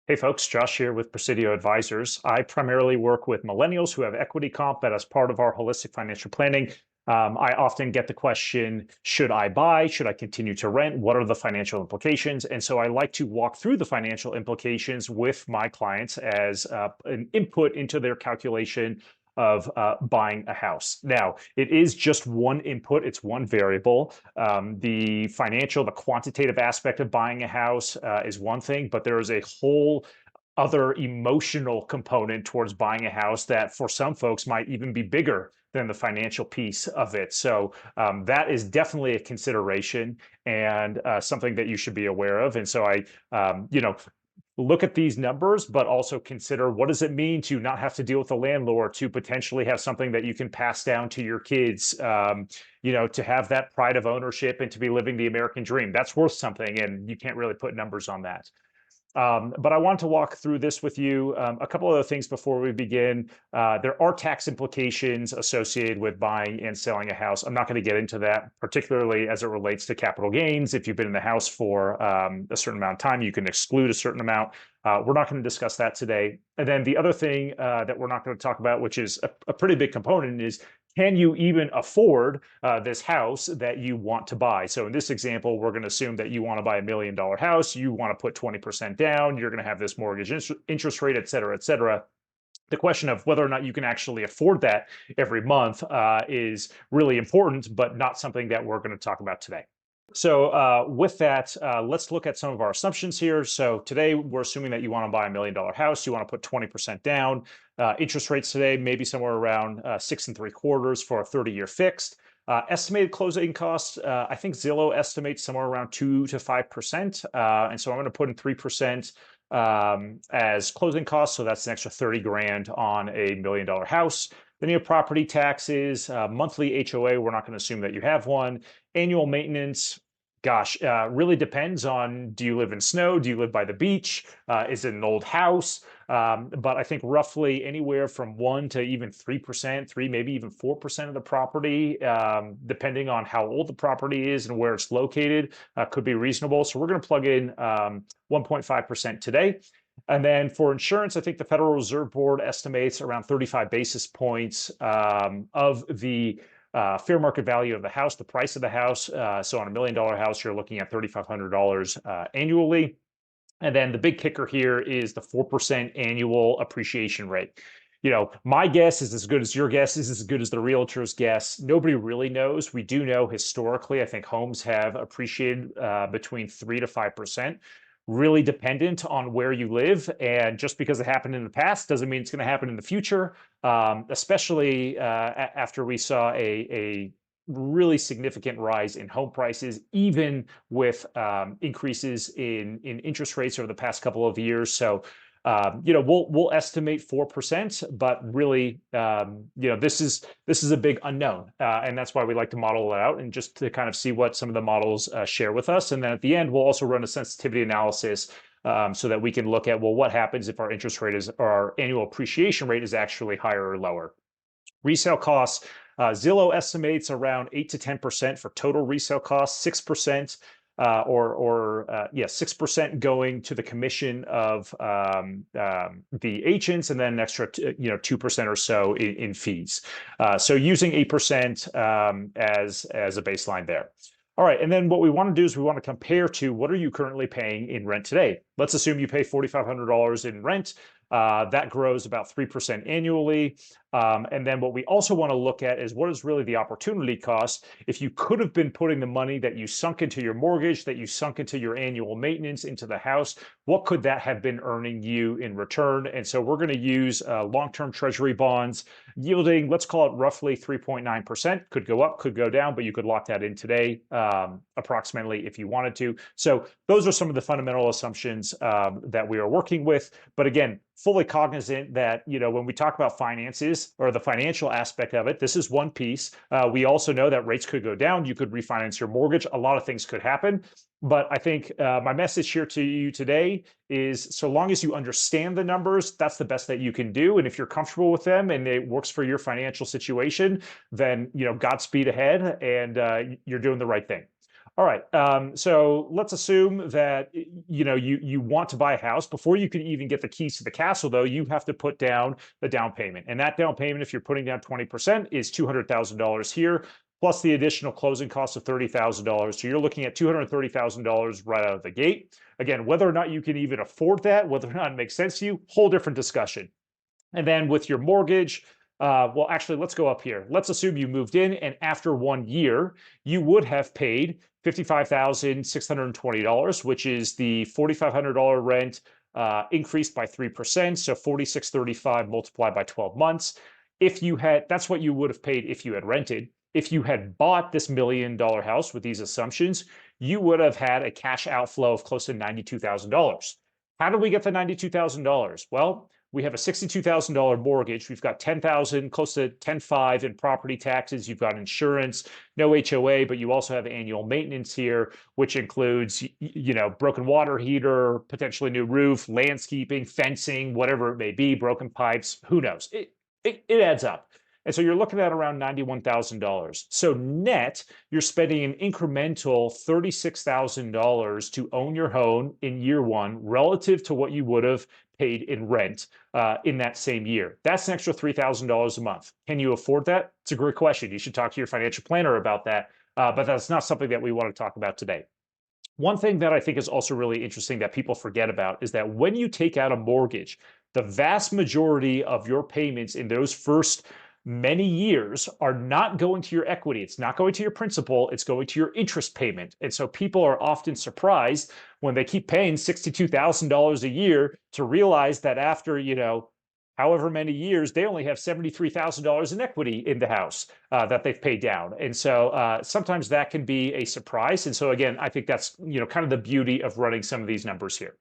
Hey folks, Josh here with Presidio Advisors. I primarily work with millennials who have equity comp that as part of our holistic financial planning. I often get the question, should I buy? Should I continue to rent? What are the financial implications? And so I like to walk through the financial implications with my clients as an input into their calculation of buying a house. Now, it is just one input, it's one variable. The quantitative aspect of buying a house is one thing, but there is a whole other emotional component towards buying a house that for some folks might even be bigger than the financial piece of it. So that is definitely a consideration and something that you should be aware of. And so I look at these numbers, but also consider what does it mean to not have to deal with the landlord, to potentially have something that you can pass down to your kids, to have that pride of ownership and to be living the American dream. That's worth something, and you can't really put numbers on that. But I want to walk through this with you. A couple other things before we begin. There are tax implications associated with buying and selling a house. I'm not going to get into that, particularly as it relates to capital gains. If you've been in the house for a certain amount of time, you can exclude a certain amount. We're not going to discuss that today. And then the other thing that we're not going to talk about, which is a pretty big component, is can you even afford this house that you want to buy? So in this example, we're going to assume that you want to buy $1 million house. You want to put 20% down. You're going to have this mortgage interest rate, et cetera, et cetera. The question of whether or not you can actually afford that every month is really important, but not something that we're going to talk about today. So with that, let's look at some of our assumptions here. So today we're assuming that you want to buy $1 million house. You want to put 20% down. Interest rates today maybe somewhere around 6.75% for a 30-year fixed. Estimated closing costs, I think Zillow estimates somewhere around 2 to 5%. And so I'm going to put in 3% as closing costs. So that's an extra 30 grand on a $1 million house. Then you have property taxes, monthly HOA. We're not going to assume that you have one. Annual maintenance, gosh, really depends on, do you live in snow? Do you live by the beach? Is it an old house? But I think roughly anywhere from 1 to even 3%, 3, maybe even 4% of the property, depending on how old the property is and where it's located, could be reasonable. So we're going to plug in 1.5% today. And then for insurance, I think the Federal Reserve Board estimates around 35 basis points of the fair market value of the house, the price of the house. So on a $1 million house, you're looking at $3,500 annually. And then the big kicker here is the 4% annual appreciation rate. My guess is as good as your guess is as good as the realtor's guess. Nobody really knows. We do know historically, I think homes have appreciated between 3 to 5%. Really dependent on where you live. And just because it happened in the past doesn't mean it's going to happen in the future, especially after we saw a really significant rise in home prices, even with increases in interest rates over the past couple of years. So we'll estimate 4%, but really, this is a big unknown, and that's why we like to model it out and just to kind of see what some of the models share with us. And then at the end, we'll also run a sensitivity analysis so that we can look at, well, what happens if our interest rate or our annual appreciation rate is actually higher or lower. Resale costs, Zillow estimates around 8 to 10% for total resale costs, 6%. 6% going to the commission of the agents, and then an extra 2% or so in fees. So using 8% as a baseline there. All right, and then what we want to do is we want to compare to what are you currently paying in rent today. Let's assume you pay $4,500 in rent. That grows about 3% annually. And then what we also want to look at is what is really the opportunity cost. If you could have been putting the money that you sunk into your mortgage, that you sunk into your annual maintenance into the house, what could that have been earning you in return? And so we're going to use long-term treasury bonds yielding, let's call it roughly 3.9%. Could go up, could go down, but you could lock that in today approximately if you wanted to. So those are some of the fundamental assumptions that we are working with. But again, fully cognizant that, when we talk about finances or the financial aspect of it, this is one piece. We also know that rates could go down. You could refinance your mortgage. A lot of things could happen. But I think my message here to you today is so long as you understand the numbers, that's the best that you can do. And if you're comfortable with them and it works for your financial situation, then, Godspeed ahead and you're doing the right thing. All right. So let's assume that you want to buy a house. Before you can even get the keys to the castle, though, you have to put down the down payment. And that down payment, if you're putting down 20%, is $200,000 here, plus the additional closing costs of $30,000. So you're looking at $230,000 right out of the gate. Again, whether or not you can even afford that, whether or not it makes sense to you, whole different discussion. And then with your mortgage, well, actually, let's go up here. Let's assume you moved in, and after 1 year, you would have paid $55,620, which is the $4,500 rent increased by 3%. So 4635 multiplied by 12 months. If you had, that's what you would have paid if you had rented. If you had bought this $1 million house with these assumptions, you would have had a cash outflow of close to $92,000. How did we get the $92,000? Well, we have a $62,000 mortgage. We've got 10,000, close to 10.5 in property taxes. You've got insurance, no HOA, but you also have annual maintenance here, which includes, broken water heater, potentially new roof, landscaping, fencing, whatever it may be, broken pipes, who knows? It adds up. And so you're looking at around $91,000. So net, you're spending an incremental $36,000 to own your home in year one relative to what you would have paid in rent in that same year. That's an extra $3,000 a month. Can you afford that? It's a great question. You should talk to your financial planner about that, but that's not something that we want to talk about today. One thing that I think is also really interesting that people forget about is that when you take out a mortgage, the vast majority of your payments in those first many years are not going to your equity. It's not going to your principal. It's going to your interest payment. And so people are often surprised when they keep paying $62,000 a year to realize that after, however many years, they only have $73,000 in equity in the house that they've paid down. And so sometimes that can be a surprise. And so again, I think that's, kind of the beauty of running some of these numbers here.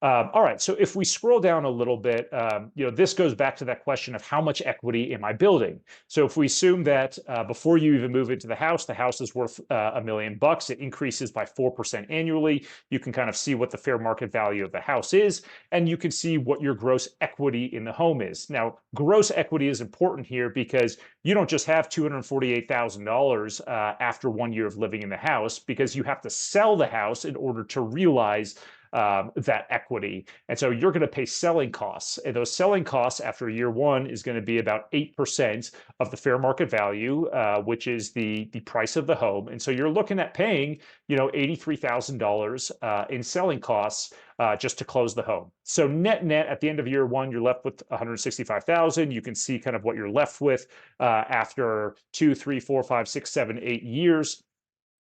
All right, so if we scroll down a little bit, this goes back to that question of how much equity am I building? So if we assume that before you even move into the house is worth $1 million, it increases by 4% annually. You can kind of see what the fair market value of the house is, and you can see what your gross equity in the home is. Now, gross equity is important here because you don't just have $248,000 after 1 year of living in the house, because you have to sell the house in order to realize that equity. And so you're going to pay selling costs. And those selling costs after year one is going to be about 8% of the fair market value, which is the price of the home. And so you're looking at paying, $83,000 in selling costs just to close the home. So net at the end of year one, you're left with 165,000. You can see kind of what you're left with after 2, 3, 4, 5, 6, 7, 8 years.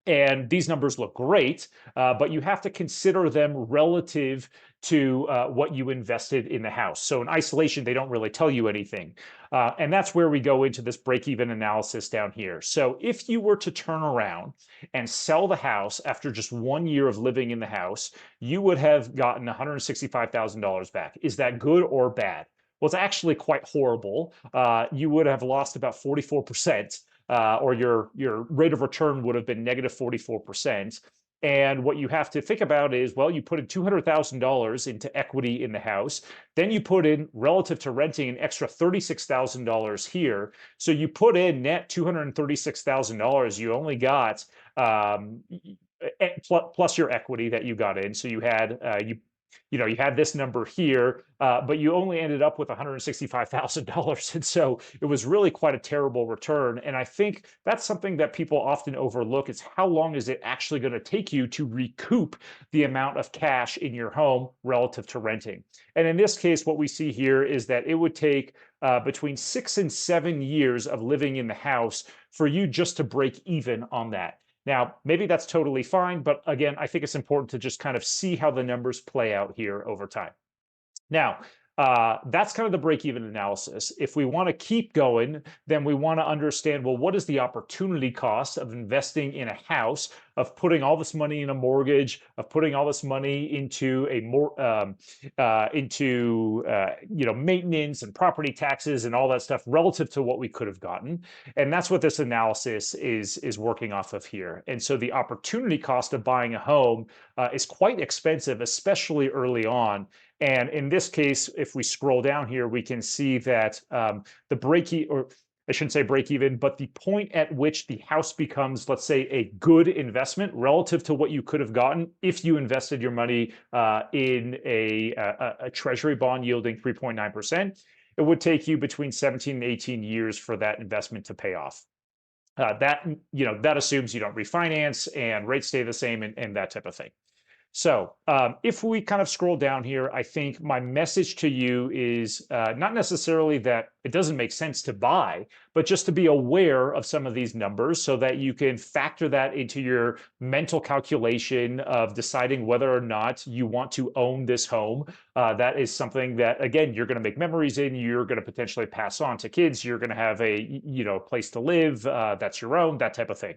And these numbers look great, but you have to consider them relative to what you invested in the house. So in isolation, they don't really tell you anything. And that's where we go into this break-even analysis down here. So if you were to turn around and sell the house after just 1 year of living in the house, you would have gotten $165,000 back. Is that good or bad? Well, it's actually quite horrible. You would have lost about 44%. Or your rate of return would have been negative 44%. And what you have to think about is, well, you put in $200,000 into equity in the house. Then you put in, relative to renting, an extra $36,000 here. So you put in net $236,000. You only got plus your equity that you got in. So you had you had this number here, but you only ended up with $165,000. And so it was really quite a terrible return. And I think that's something that people often overlook, is how long is it actually going to take you to recoup the amount of cash in your home relative to renting? And in this case, what we see here is that it would take between 6 and 7 years of living in the house for you just to break even on that. Now, maybe that's totally fine, but again, I think it's important to just kind of see how the numbers play out here over time. Now, that's kind of the break-even analysis. If we want to keep going, then we want to understand, well, what is the opportunity cost of investing in a house, of putting all this money in a mortgage, of putting all this money into maintenance and property taxes and all that stuff relative to what we could have gotten. And that's what this analysis is working off of here. And so the opportunity cost of buying a home is quite expensive, especially early on. And in this case, if we scroll down here, we can see that the I shouldn't say break even, but the point at which the house becomes, let's say, a good investment relative to what you could have gotten if you invested your money in a treasury bond yielding 3.9%. It would take you between 17 and 18 years for that investment to pay off. That assumes you don't refinance and rates stay the same and that type of thing. So if we kind of scroll down here, I think my message to you is not necessarily that it doesn't make sense to buy, but just to be aware of some of these numbers so that you can factor that into your mental calculation of deciding whether or not you want to own this home. That is something that, again, you're going to make memories in, you're going to potentially pass on to kids, you're going to have a place to live that's your own, that type of thing.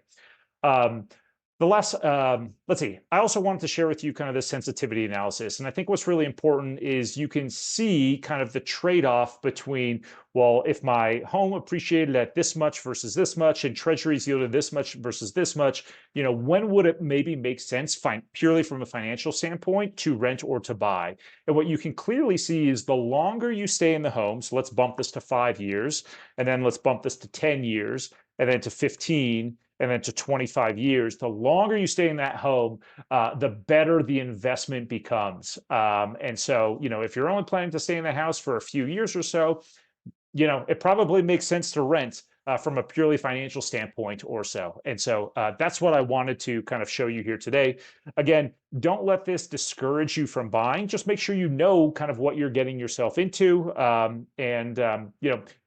Let's see, I also wanted to share with you kind of the sensitivity analysis. And I think what's really important is you can see kind of the trade-off between, well, if my home appreciated at this much versus this much and treasuries yielded this much versus this much, when would it maybe make sense purely from a financial standpoint to rent or to buy? And what you can clearly see is the longer you stay in the home, so let's bump this to 5 years, and then let's bump this to 10 years, and then to 15, and then to 25 years, the longer you stay in that home, the better the investment becomes. And so, if you're only planning to stay in the house for a few years or so, it probably makes sense to rent from a purely financial standpoint or so. And so that's what I wanted to kind of show you here today. Again, don't let this discourage you from buying. Just make sure you know kind of what you're getting yourself into, and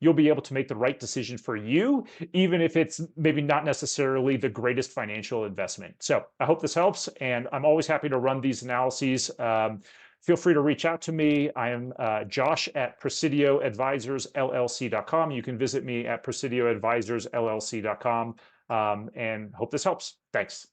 you'll be able to make the right decision for you, even if it's maybe not necessarily the greatest financial investment. So I hope this helps, and I'm always happy to run these analyses. Feel free to reach out to me. I am Josh at PresidioAdvisorsLLC.com. You can visit me at PresidioAdvisorsLLC.com, and hope this helps. Thanks.